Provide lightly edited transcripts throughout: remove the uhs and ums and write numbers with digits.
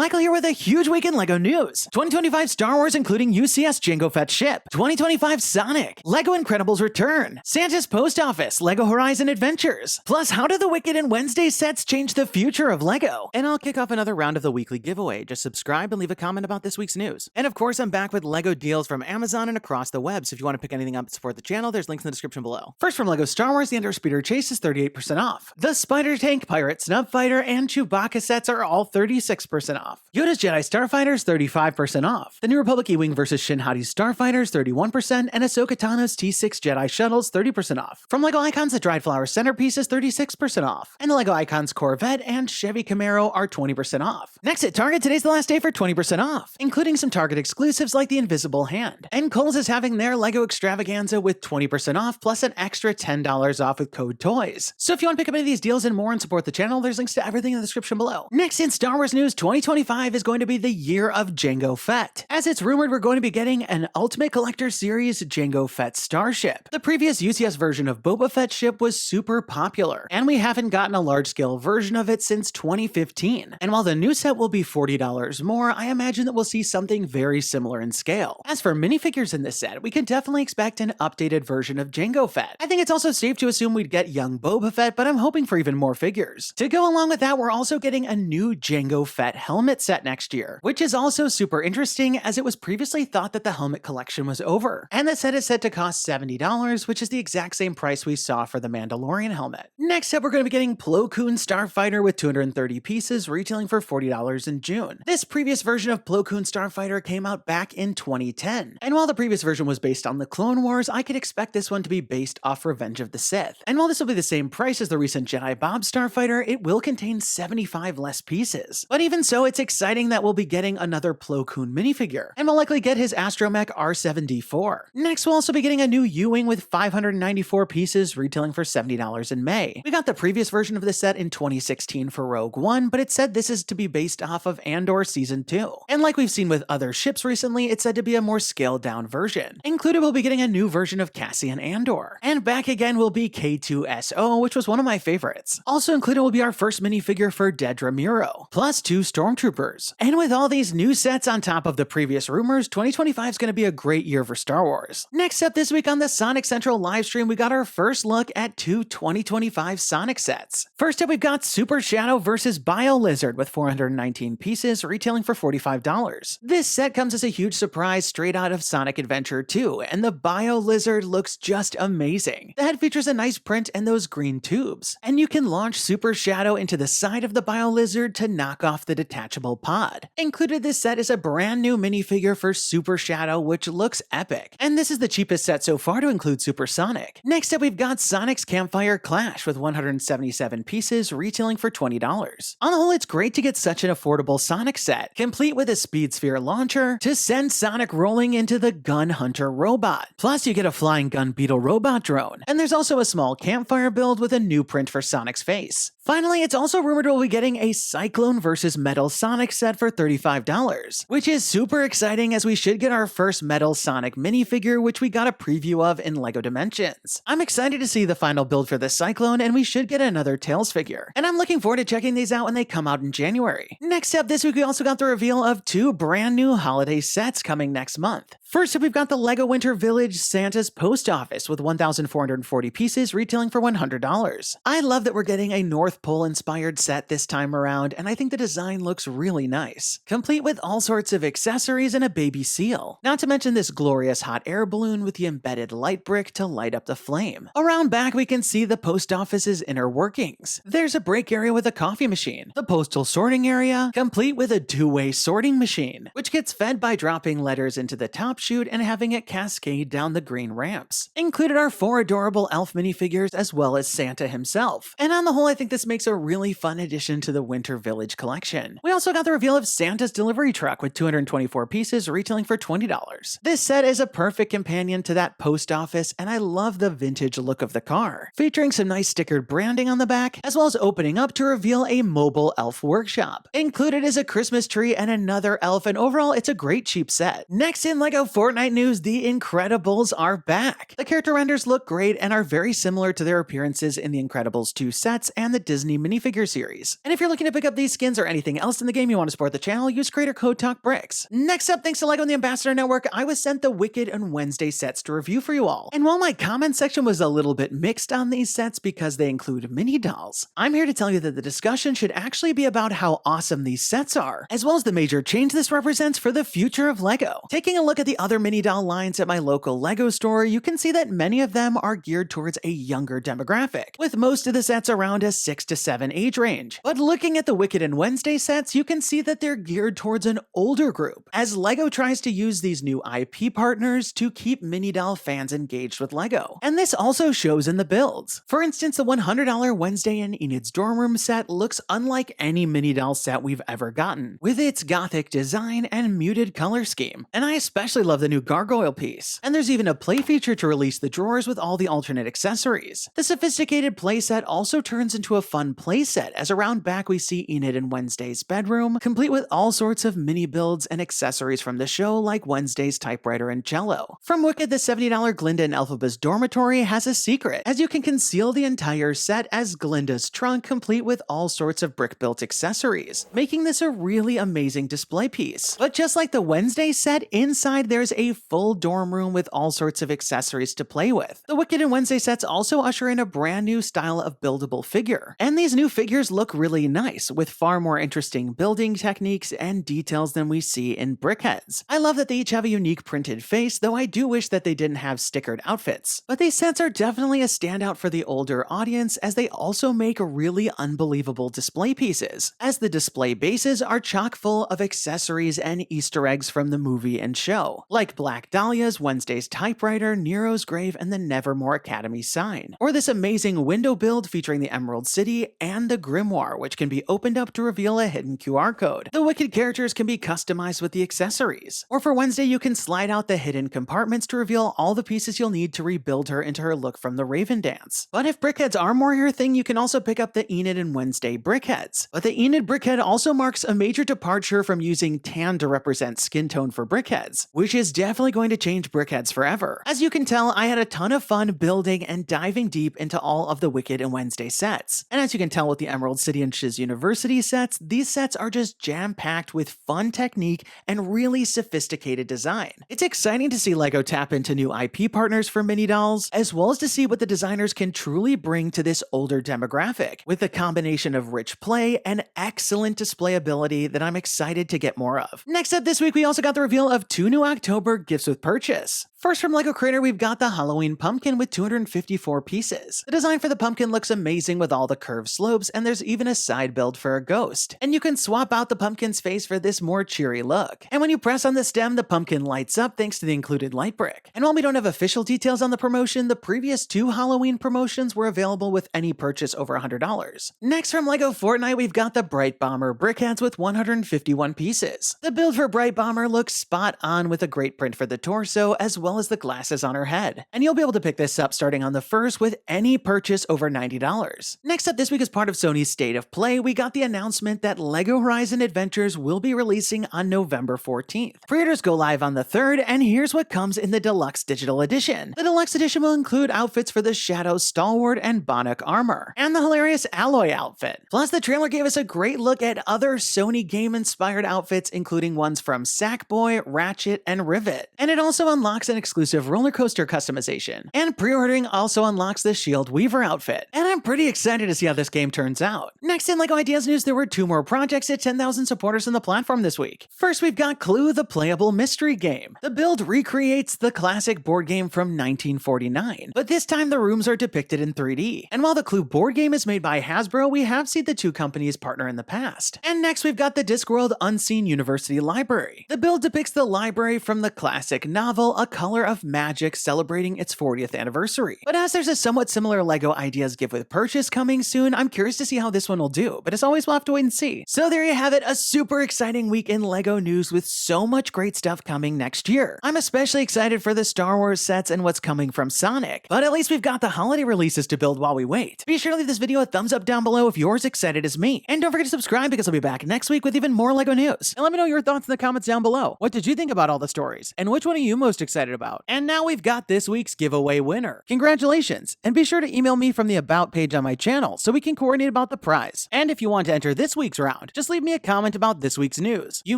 Michael here with a huge week in LEGO news. 2025 Star Wars including UCS Jango Fett ship. 2025 Sonic. LEGO Incredibles return. Santa's Post Office. LEGO Horizon Adventures. Plus, how do the Wicked and Wednesday sets change the future of LEGO? And I'll kick off another round of the weekly giveaway. Just subscribe and leave a comment about this week's news. And of course, I'm back with LEGO deals from Amazon and across the web. So if you want to pick anything up to support the channel, there's links in the description below. First, from LEGO Star Wars, the Andor Speeder Chase is 38% off. The Spider Tank, Pirate Snubfighter, and Chewbacca sets are all 36% off. Yoda's Jedi Starfighter is 35% off. The New Republic E-Wing vs. Shin Hati's Starfighter is 31%, and Ahsoka Tano's T6 Jedi Shuttles 30% off. From LEGO Icons, the Dried Flower Centerpiece is 36% off. And the LEGO Icons Corvette and Chevy Camaro are 20% off. Next at Target, today's the last day for 20% off, including some Target exclusives like the Invisible Hand. And Kohl's is having their LEGO Extravaganza with 20% off, plus an extra $10 off with code TOYS. So if you want to pick up any of these deals and more and support the channel, there's links to everything in the description below. Next in Star Wars news, 2025 is going to be the year of Jango Fett, as it's rumored we're going to be getting an Ultimate Collector Series Jango Fett Starship. The previous UCS version of Boba Fett ship was super popular, and we haven't gotten a large-scale version of it since 2015. And while the new set will be $40 more, I imagine that we'll see something very similar in scale. As for minifigures in this set, we can definitely expect an updated version of Jango Fett. I think it's also safe to assume we'd get young Boba Fett, but I'm hoping for even more figures. To go along with that, we're also getting a new Jango Fett helmet set next year, which is also super interesting as it was previously thought that the helmet collection was over. And the set is set to cost $70, which is the exact same price we saw for the Mandalorian helmet. Next up, we're going to be getting Koon Starfighter with 230 pieces, retailing for $40 in June. This previous version of Koon Starfighter came out back in 2010. And while the previous version was based on the Clone Wars, I could expect this one to be based off Revenge of the Sith. And while this will be the same price as the recent Jedi Bob Starfighter, it will contain 75 less pieces. But even so, it's exciting that we'll be getting another Plo Koon minifigure, and we'll likely get his Astromech R7D4. Next, we'll also be getting a new U-Wing with 594 pieces, retailing for $70 in May. We got the previous version of the set in 2016 for Rogue One, but it said this is to be based off of Andor Season 2. And like we've seen with other ships recently, it's said to be a more scaled down version. Included, we'll be getting a new version of Cassian Andor. And back again will be K2SO, which was one of my favorites. Also included will be our first minifigure for Dedra Miro, plus 2 Stormtroopers. And with all these new sets on top of the previous rumors, 2025 is going to be a great year for Star Wars. Next up this week on the Sonic Central livestream, we got our first look at 2 2025 Sonic sets. First up, we've got Super Shadow vs. Bio Lizard with 419 pieces, retailing for $45. This set comes as a huge surprise straight out of Sonic Adventure 2, and the Bio Lizard looks just amazing. The head features a nice print and those green tubes, and you can launch Super Shadow into the side of the Bio Lizard to knock off the detachable pod. Included this set is a brand new minifigure for Super Shadow, which looks epic, and this is the cheapest set so far to include Supersonic. Next up, we've got Sonic's Campfire Clash with 177 pieces, retailing for $20. On the whole, it's great to get such an affordable Sonic set, complete with a Speed Sphere launcher to send Sonic rolling into the Gun Hunter robot. Plus, you get a Flying Gun Beetle robot drone, and there's also a small campfire build with a new print for Sonic's face. Finally, it's also rumored we'll be getting a Cyclone vs. Metal Sonic set for $35, which is super exciting as we should get our first Metal Sonic minifigure, which we got a preview of in LEGO Dimensions. I'm excited to see the final build for the Cyclone, and we should get another Tails figure, and I'm looking forward to checking these out when they come out in January. Next up this week, we also got the reveal of 2 brand new holiday sets coming next month. First up, we've got the LEGO Winter Village Santa's Post Office with 1,440 pieces, retailing for $100. I love that we're getting a North Pole inspired set this time around, and I think the design looks really nice, complete with all sorts of accessories and a baby seal. Not to mention this glorious hot air balloon with the embedded light brick to light up the flame. Around back, we can see the post office's inner workings. There's a break area with a coffee machine, the postal sorting area, complete with a 2-way sorting machine, which gets fed by dropping letters into the top chute and having it cascade down the green ramps. Included are 4 adorable elf minifigures as well as Santa himself. And on the whole, I think this makes a really fun addition to the Winter Village collection. We also got the reveal of Santa's delivery truck with 224 pieces, retailing for $20. This set is a perfect companion to that post office, and I love the vintage look of the car, featuring some nice stickered branding on the back, as well as opening up to reveal a mobile elf workshop. Included is a Christmas tree and another elf, and overall, it's a great cheap set. Next in LEGO Fortnite news, the Incredibles are back. The character renders look great and are very similar to their appearances in the Incredibles 2 sets and the Disney minifigure series. And if you're looking to pick up these skins or anything else in the game you want to support the channel, use creator code TalkBricks. Next up, thanks to LEGO and the Ambassador Network, I was sent the Wicked and Wednesday sets to review for you all. And while my comment section was a little bit mixed on these sets because they include mini dolls, I'm here to tell you that the discussion should actually be about how awesome these sets are, as well as the major change this represents for the future of LEGO. Taking a look at the other mini doll lines at my local LEGO store, you can see that many of them are geared towards a younger demographic, with most of the sets around a 6 to 7 age range. But looking at the Wicked and Wednesday sets, you can see that they're geared towards an older group, as LEGO tries to use these new IP partners to keep mini doll fans engaged with LEGO. And this also shows in the builds. For instance, the $100 Wednesday in Enid's dorm room set looks unlike any mini doll set we've ever gotten, with its gothic design and muted color scheme. And I especially love the new gargoyle piece. And there's even a play feature to release the drawers with all the alternate accessories. The sophisticated playset also turns into a fun playset, as around back we see Enid and Wednesday's bedroom, complete with all sorts of mini builds and accessories from the show like Wednesday's typewriter and cello. From Wicked, the $70 Glinda and Elphaba's dormitory has a secret, as you can conceal the entire set as Glinda's trunk, complete with all sorts of brick-built accessories, making this a really amazing display piece. But just like the Wednesday set, inside there's a full dorm room with all sorts of accessories to play with. The Wicked and Wednesday sets also usher in a brand new style of buildable figure, and these new figures look really nice, with far more interesting building techniques and details than we see in brickheads. I love that they each have a unique printed face, though I do wish that they didn't have stickered outfits. But these sets are definitely a standout for the older audience, as they also make really unbelievable display pieces, as the display bases are chock full of accessories and Easter eggs from the movie and show, like Black Dahlia's, Wednesday's typewriter, Nero's grave, and the Nevermore Academy sign. Or this amazing window build featuring the Emerald City and the Grimoire, which can be opened up to reveal a hidden QR code. The Wicked characters can be customized with the accessories. Or for Wednesday, you can slide out the hidden compartments to reveal all the pieces you'll need to rebuild her into her look from the Raven Dance. But if brickheads are more your thing, you can also pick up the Enid and Wednesday brickheads. But the Enid brickhead also marks a major departure from using tan to represent skin tone for brickheads, which is definitely going to change brickheads forever. As you can tell, I had a ton of fun building and diving deep into all of the Wicked and Wednesday sets. And as you can tell with the Emerald City and Shiz University sets, these sets are just jam-packed with fun technique and really sophisticated design. It's exciting to see LEGO tap into new IP partners for mini dolls, as well as to see what the designers can truly bring to this older demographic, with a combination of rich play and excellent display ability that I'm excited to get more of. Next up this week, we also got the reveal of 2 new October gifts with purchase. First, from LEGO Creator, we've got the Halloween pumpkin with 254 pieces. The design for the pumpkin looks amazing with all the curved slopes, and there's even a side build for a ghost. And you can swap out the pumpkin's face for this more cheery look. And when you press on the stem, the pumpkin lights up thanks to the included light brick. And while we don't have official details on the promotion, the previous 2 Halloween promotions were available with any purchase over $100. Next, from LEGO Fortnite, we've got the Bright Bomber brickheads with 151 pieces. The build for Bright Bomber looks spot on with a great print for the torso, as well as the glasses on her head. And you'll be able to pick this up starting on the 1st with any purchase over $90. Next up this week, as part of Sony's State of Play, we got the announcement that LEGO Horizon Adventures will be releasing on November 14th. Pre-orders go live on the 3rd, and here's what comes in the Deluxe Digital Edition. The Deluxe Edition will include outfits for the Shadow Stalwart and Bonnock armor, and the hilarious Alloy outfit. Plus, the trailer gave us a great look at other Sony game-inspired outfits, including ones from Sackboy, Ratchet, and Rivet. And it also unlocks an exclusive roller coaster customization. And pre-ordering also unlocks the Shield Weaver outfit. And I'm pretty excited to see how this game turns out. Next in LEGO Ideas news, there were 2 more projects at 10,000 supporters on the platform this week. First, we've got Clue, the playable mystery game. The build recreates the classic board game from 1949, but this time the rooms are depicted in 3D. And while the Clue board game is made by Hasbro, we have seen the 2 companies partner in the past. And next, we've got the Discworld Unseen University Library. The build depicts the library from the classic novel A Color of Magic, celebrating its 40th anniversary. But as there's a somewhat similar LEGO Ideas gift with purchase coming soon, I'm curious to see how this one will do, but as always, we'll have to wait and see. So there you have it, a super exciting week in LEGO news with so much great stuff coming next year. I'm especially excited for the Star Wars sets and what's coming from Sonic, but at least we've got the holiday releases to build while we wait. Be sure to leave this video a thumbs up down below if you're as excited as me. And don't forget to subscribe because I'll be back next week with even more LEGO news. And let me know your thoughts in the comments down below. What did you think about all the stories? And which one are you most excited about? And now we've got this week's giveaway winner. Congratulations! And be sure to email me from the About page on my channel so we can coordinate about the prize. And if you want to enter this week's round, just leave me a comment about this week's news. You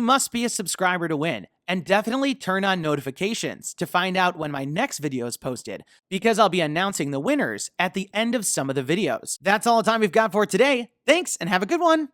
must be a subscriber to win, and definitely turn on notifications to find out when my next video is posted, because I'll be announcing the winners at the end of some of the videos. That's all the time we've got for today. Thanks, and have a good one!